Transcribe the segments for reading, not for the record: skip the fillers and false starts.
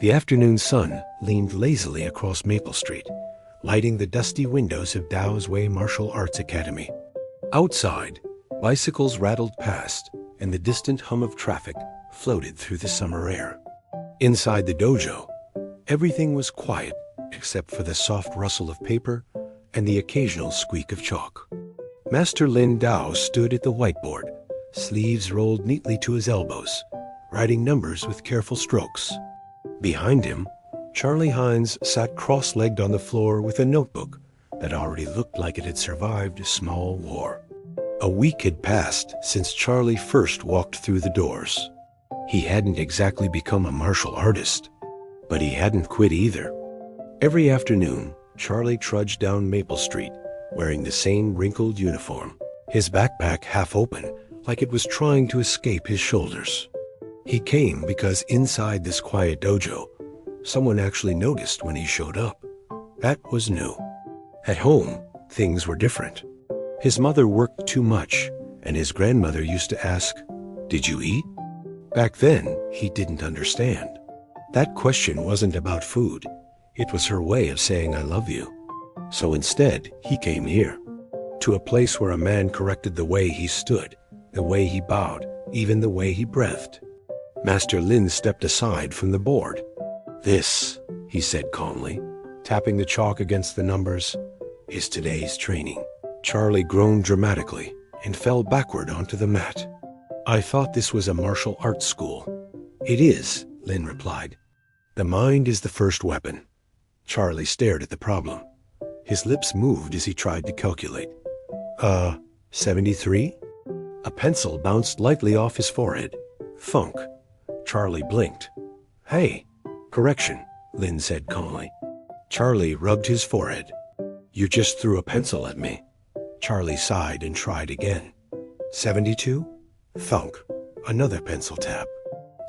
The afternoon sun leaned lazily across Maple Street, lighting the dusty windows of Dow's Way Martial Arts Academy. Outside, bicycles rattled past, and the distant hum of traffic floated through the summer air. Inside the dojo, everything was quiet except for the soft rustle of paper and the occasional squeak of chalk. Master Lin Dao stood at the whiteboard, sleeves rolled neatly to his elbows, writing numbers with careful strokes. Behind him, Charlie Heinze sat cross-legged on the floor with a notebook that already looked like it had survived a small war. A week had passed since Charlie first walked through the doors. He hadn't exactly become a martial artist, but he hadn't quit either. Every afternoon, Charlie trudged down Maple Street, wearing the same wrinkled uniform, his backpack half open, like it was trying to escape his shoulders. He came because inside this quiet dojo, someone actually noticed when he showed up. That was new. At home, things were different. His mother worked too much, and his grandmother used to ask, "Did you eat?" Back then, he didn't understand. That question wasn't about food. It was her way of saying, "I love you." So instead, he came here, to a place where a man corrected the way he stood, the way he bowed, even the way he breathed. Master Lin stepped aside from the board. "This," he said calmly, tapping the chalk against the numbers, "is today's training." Charlie groaned dramatically and fell backward onto the mat. "I thought this was a martial arts school." "It is," Lin replied. "The mind is the first weapon." Charlie stared at the problem. His lips moved as he tried to calculate. 73? A pencil bounced lightly off his forehead. Thunk. Charlie blinked. "Hey." "Correction," Lin said calmly. Charlie rubbed his forehead. "You just threw a pencil at me." Charlie sighed and tried again. 72? Thunk. Another pencil tap.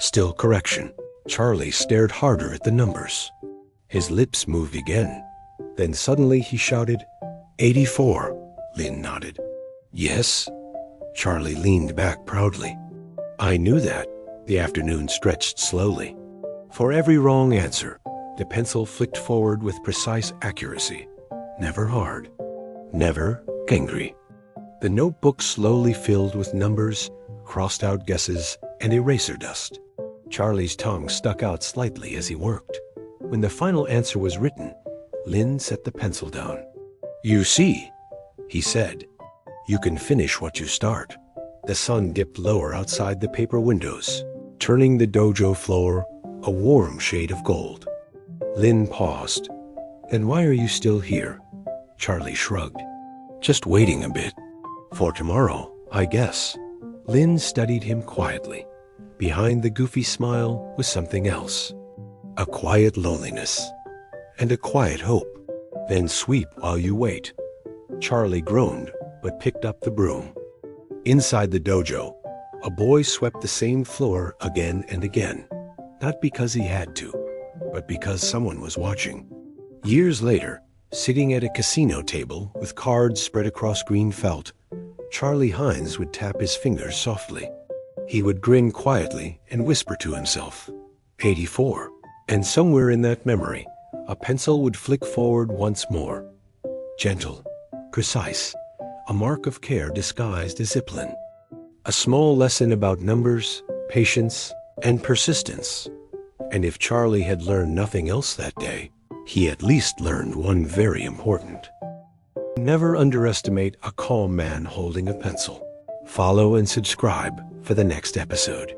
Still correction. Charlie stared harder at the numbers. His lips moved again. Then suddenly he shouted, 84. Lin nodded. "Yes?" Charlie leaned back proudly. "I knew that." The afternoon stretched slowly. For every wrong answer, the pencil flicked forward with precise accuracy. Never hard. Never angry. The notebook slowly filled with numbers, crossed-out guesses, and eraser dust. Charlie's tongue stuck out slightly as he worked. When the final answer was written, Lin set the pencil down. "You see," he said, "you can finish what you start." The sun dipped lower outside the paper windows, turning the dojo floor a warm shade of gold. Lin paused. "Then why are you still here?" Charlie shrugged. "Just waiting a bit. For tomorrow, I guess." Lin studied him quietly. Behind the goofy smile was something else. A quiet loneliness. And a quiet hope. "Then sweep while you wait." Charlie groaned, but picked up the broom. Inside the dojo, a boy swept the same floor again and again. Not because he had to, but because someone was watching. Years later, sitting at a casino table with cards spread across green felt, Charlie Heinze would tap his fingers softly. He would grin quietly and whisper to himself, 84. And somewhere in that memory, a pencil would flick forward once more. Gentle, precise, a mark of care disguised as discipline. A small lesson about numbers, patience, and persistence. And if Charlie had learned nothing else that day, he at least learned one very important. Never underestimate a calm man holding a pencil. Follow and subscribe for the next episode.